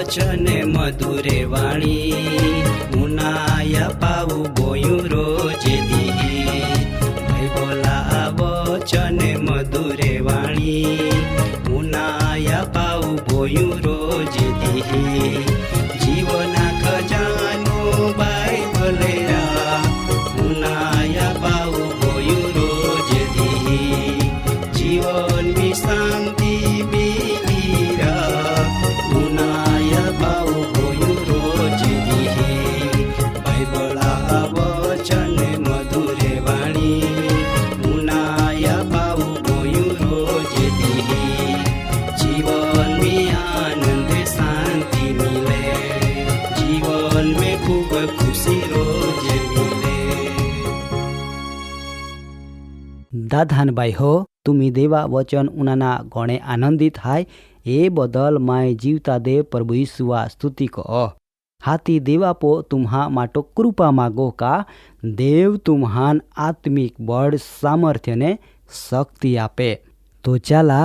वचन मधुरे वाणी उनाया पाऊ बोयू रोज दी। भाई बोला वचन मधुरे वाणी उनाया पाऊ बोयू रोज दी। जीवना खजानो बाइबल उनाया पाऊ बोयू रोज दी। जीवन में शांति दाधानबाई हो, तुम्ही देवा वचन उनाना घणे आनंदित हाय ए बदल माय जीवता देव प्रभु यीशुआ स्तुति को। हाती देवा पो तुम्हा माटो कृपा मागो का देव तुम्हान आत्मिक बळ सामर्थ्य ने शक्ति आपे। तो चला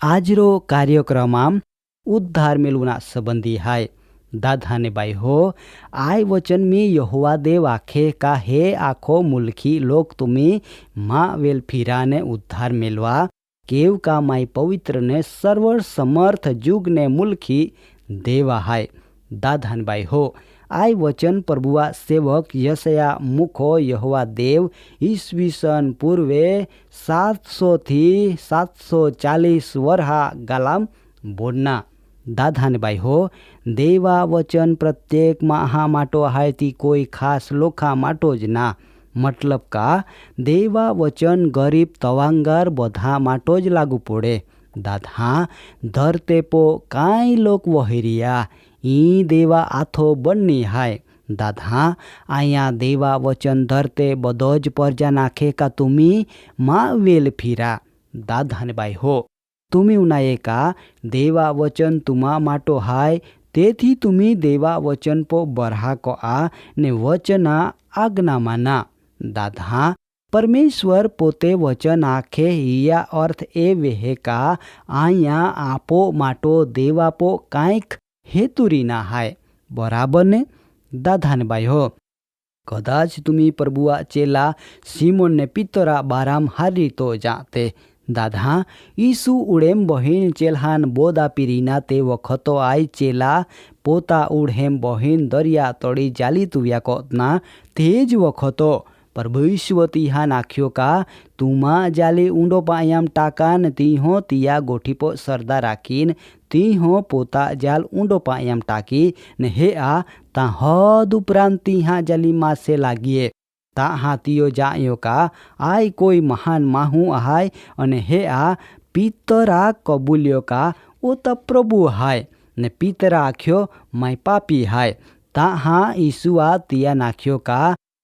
आजरो कार्यक्रम उद्धार मेलुना संबंधी हाय। दाधाने बाई हो, आय वचन मी यहोवा देव आखे का हे आखो मुल्की लोक तुम्ही मा वेल फिराने उद्धार मेलवा केव का माई पवित्र ने सर्व समर्थ जुग ने मुल्की देवा हाय। दाधान बाई हो, आय वचन प्रभुआ सेवक यशया मुखो यहोवा देव ईस्वीसन पूर्वे 700 थी 740 वर्हा गालाम बोलना। दाधान बाई हो, देवा वचन प्रत्येक महा माटो हाय ती कोई खास लोखा माटो ज ना। मतलब का देवा वचन गरीब तवांगार बधा माटो ज लागू पड़े। दाधा धरते पो काई लोक वहेरिया ई देवा आथो बन्नी हाय। दाधा आया देवा वचन धरते बदोज परजा नाखे का तुम्ही मा वेल फिरा। दाधान बाई हो, तुम्ही उनाये का देवा वचन तुमा माटो हाय तेथी तुम्ही देवा वचन पो बरहा को आ ने वचना आज्ञा माना। दाधा परमेश्वर पोते वचन आखे हिया अर्थ ए वेहे का आया आपो माटो देवा पो कांईक हेतुरी ना हाय। बराबर ने दाधान बाई हो, कदाच तुम्ही प्रभुआ चेला सीमोन ने पितरा बाराम हारी तो जाते। दाधा ईसु उड़ेम बहिन चेल्हान बोदा पीरीना ते वखतो आई चेला पोता उड़ेम बहिन दरिया तड़ी जाली तुव्या कोतना तेज वखतो प्रभु ईश्व तिहा नाख्यो का तुमा जाली ऊंडो पायाम टाकान तीहो तिया गोठीपो सरदा राखीन तीहो पोता जाल ऊंडो पायाम टाकी ने हे आ ता हद उपरांत तिहा जाली मासे लागिए ता हाथियो जायो का आय कोई महान माहू आहाय अने हे आ पितरा कबूल्यो का ओ त प्रभु हाय ने पितरा आख्यो माय पापी हाय। ता हा ईसुआ तिया नाख्यो का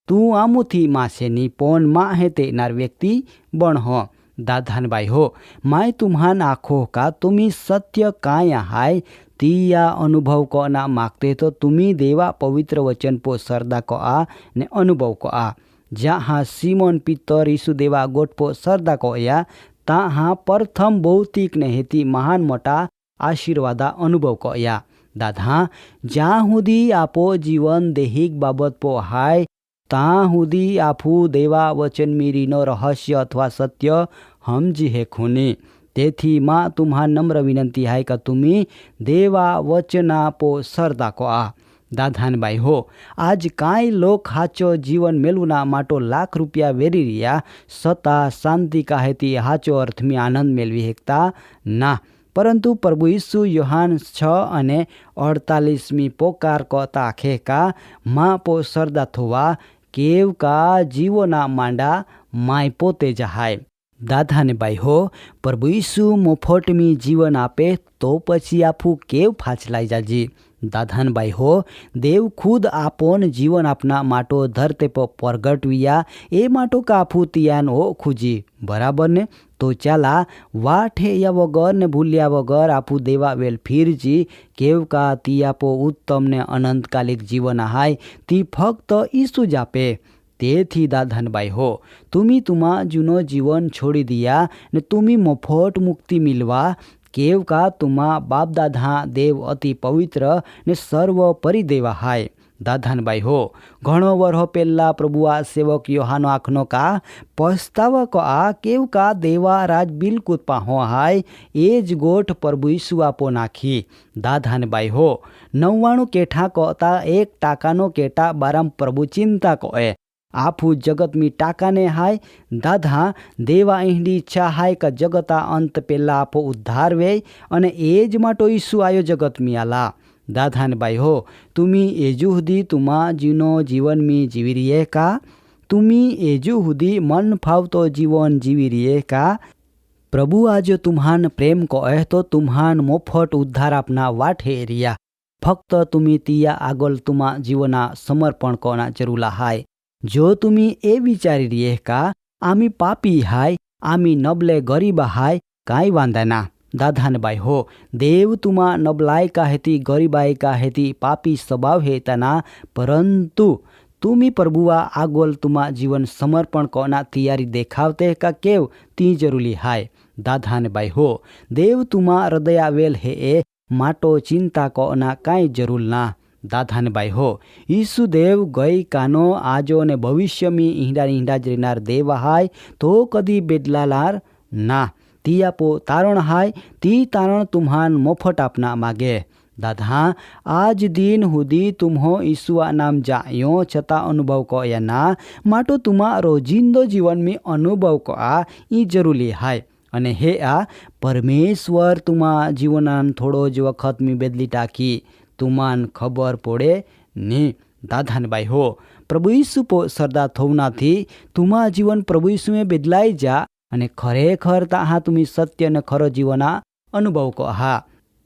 तू आमुथी मासेनी पोन मा हे ते नार व्यक्ति बण हो। दाधान बाई हो, माय तुम्हान आखो का तुम्ही सत्य काय हाय तिया अनुभव को ना मागते तो तुम्ही देवा पवित्र वचन पो सरदा को आ ने अनुभव को आ। जहाँ सीमोन पितर यीशु देवा गोट पो सरदा को या तहाँ प्रथम भौतिक ने हेती महान मोटा आशीर्वादा अनुभव को या। दाधा जहाँ हुदी आपो जीवन देहिक बाबत पो हाय ता हुदी आफू देवा वचन मीरीनो रहस्य अथवा सत्य हमजी हे खूनी। तेथी माँ तुम्हा नम्र विनंती हाय का तुम्ही देवा वचना पो सरदा को आ। दाधान बाई हो, आज काई लोक हाचो जीवन मेलुना माटो लाख रुपया वेरी रिया सता शांति का हेती हाचो अर्थ में आनंद मेलवी हेकता ना। परंतु प्रभु यीशु योहान 6 અને 48 पोकार को ताखे का माँ पो सरदा थोवा केव का जीवना मांडा माय पोते जहाय। દાદા ને ભાઈ હો, પ્રભુ ઈસુ મોફટમી જીવન આપે તો પછી આફું કેવ ફાચલાઈ જાજી. દાદાન ભાઈ હો, દેવ ખુદ આપોન જીવન આપના માટો ધરતે પર પ્રગટવિયા એ માટો કાફું તિયાન હો ખુજી. બરાબર ને? તો ચાલા વાઠે યા વગર ને ભૂલ્યા વગર આપું દેવા વેલ ફીરજી કેવ કા તી આપો ઉત્તમ ને અનંતકાલિક જીવન હાય તી ફક્ત ઈસુ જ આપે. તેથી દાદાનભાઈ હો, तुम्ही तुम्हा जुनो जीवन छोड़ी दिया ने तुम्ही मोफत मुक्ति मिलवा केव का तुम्हा बाप दादा देव अति पवित्र ने सर्वोपरि देवा हाय. दादानभाई हो, घणो वर्ष पहला प्रभु आ सेवक योहानो आखनो का पछतावा को आ केव का देवा राज बिल्कुल पाहो हाय एज गोठ प्रभु ईसु आपो नाखी. दादानभाई हो, 99 केठा कहता एक टाकानो केटा बाराम प्रभु चिंता कोए आफू जगत में टाकाने हाय. दादा देवा एहनी इच्छा हाय का जगता अंत पेला आपो उद्धार वे अने एज माटो ईसु आयो जगत में आला. दादा ने भाई हो, तुम्ही एजू हुदी तुमा जीनो जीवन में जीवी रही का? तुम्ही एजू हुदी मन फावतो जीवन जीवी रही का? प्रभु आज तुम्हान प्रेम को तो तुम्हान मोफट उद्धार अपना वाठे रिया. फक्त तुम्ही तिया आगोल तुमा जीवना समर्पण कोना जरूला हाय. जो तुम्ही ए विचारी रिये का आम्ही पापी हाय, आम्ही नबले गरीब हाय, काय वांधाना. दादान बाई हो, देव तुमा नबलाई का हेती गरीबाई का हेती पापी स्वभाव हेताना परंतु तुम्ही प्रभुआ आगोल तुमा जीवन समर्पण कोना तैयारी देखावते का केव ती जरूरी हाय. दादान बाई हो, देव तुमा हृदया वेल हे ए माटो चिंता कोना काई जरूर ना. दादान भाई हो, ईसु देव गई कानो आजो ने भविष्य में ईंडा ज रेनार देव हाय तो कदी बेदलालार ना. ती आपो तारण हाय ती तारण तुम्हान मोफट अपना मागे. दादा आज दिन हुदी तुम्हो ईसुआ नाम जायो छता अनुभव को या ना माटो तुमा रोजिंदो जीवन में अनुभव को आ ई जरूरी हाय. अने हे आ परमेश्वर तुमा जीवनान थोड़ो ज वखत में बदली टाकी तुमान खबर पड़े ने. दादान भाई हो, प्रभु ईसु पो सरदार थोवना थी तुमा जीवन प्रभु ईसु में बदलाई जा अने खरेखर ताहा तुम्ही सत्य ने खरो जीवना अनुभव को हा.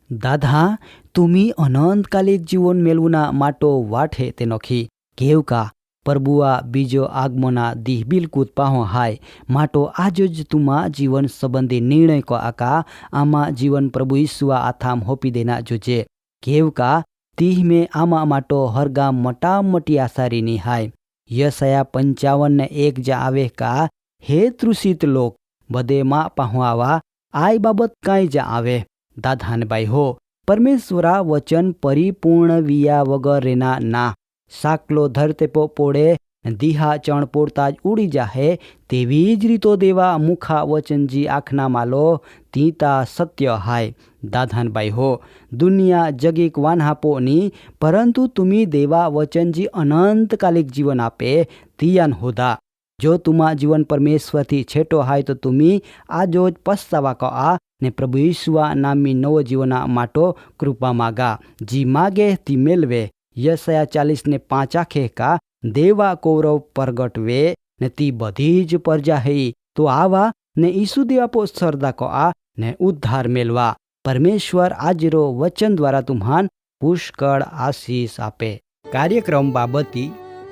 दादा तुम्ही अनंतकालिक जीवन मेलवुना माटो वाठे ते नखी केव का प्रभुआ बीजो आगमना दीह बिल्कुल पाहो हाय माटो आज ज तुमा जीवन संबंधी निर्णय को आका आमा जीवन प्रभु ईसुआ आथाम होपी देना जोजे. केव का तीह में आमा माटो हरगा मटा मटी आसारी नी हाय. यशया 55:1 जा आवे का हे तृषित लोक बदे मा पाहुआवा आई बाबत काई जा आवे. दादान भाई हो, परमेश्वरा वचन परिपूर्ण विया वगर रेना ना. साकलो धरते पो पोड़े दीहा चण पोड़ता ज उड़ी जाहे तेवी ज रीतो देवा मुखा वचनजी आखना मालो तीता सत्य हाय. दादान भाई हो, दुनिया जगीक वानहापो नी परंतु तुम्ही देवा वचनजी अनंतकालिक जीवन आपे तियान होदा. जो तुमा जीवन परमेश्वर थी छेटो हाय तो तुम्ही आजोज पछतावा को आ ने प्रभु ईसुआ नामी नव जीवना माटो कृपा मागा. जी मागे ती मेलवे. यशया 40:5 आखे का देवा कौरव प्रगट वे ने ती बधी ज प्रजा है तो आवा ने ईसु देवा पो सरदा को आ ने उद्धार मेलवा. परमेश्वर आजरो वचन द्वारा तुम्हान पुष्कळ आशीष आपे. कार्यक्रम बाबती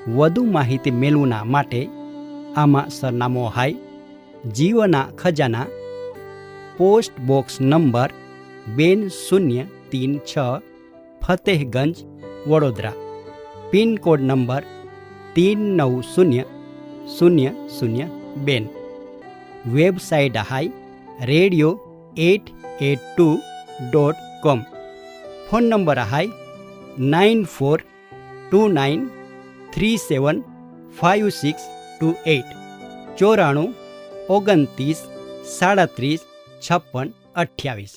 વધુ માહિતી મેળવના માટે આમાં સરનામો હાય જીવના ખજાના post box number 2036 Fatehganj Vadodara pincode number 390002. Website હાય radio882.com. ફોન નંબર હાય 9429375628 94 29 37 56 28.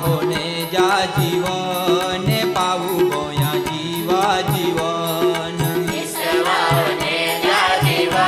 હોને જા જીવન પાવું ગોયા જીવા જીવન વિશ્વાને જા જીવન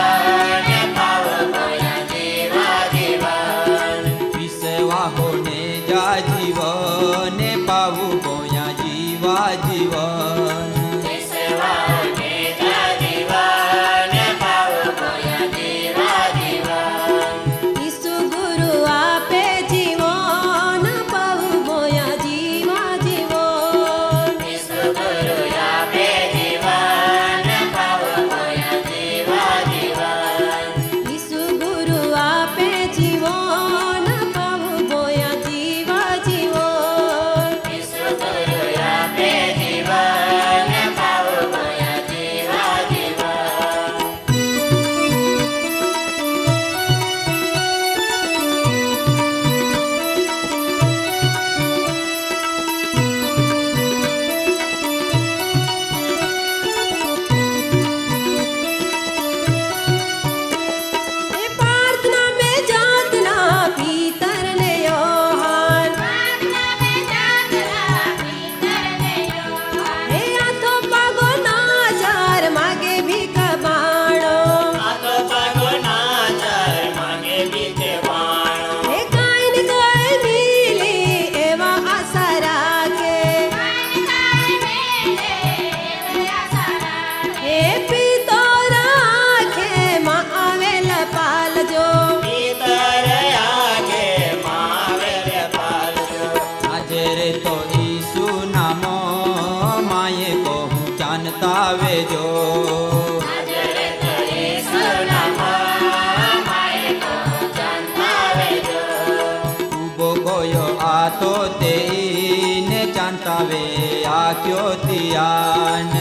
चंतावे आख्यो तियान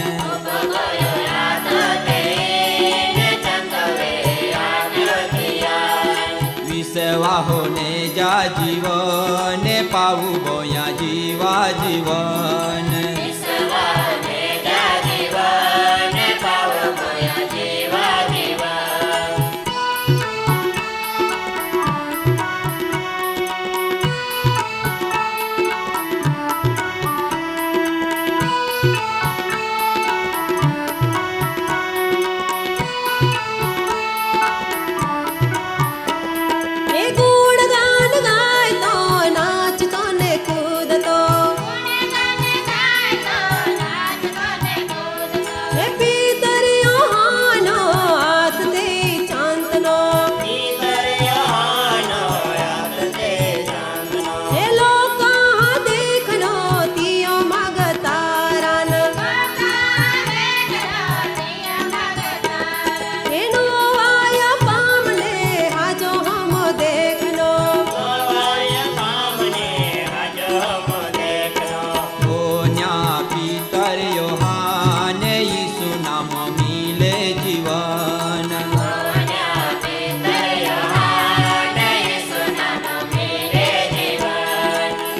विसवाहो ने जा जीवन पाऊ बोया जीवा जीवन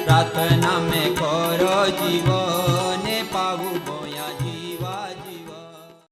प्रार्थना में करो जीवन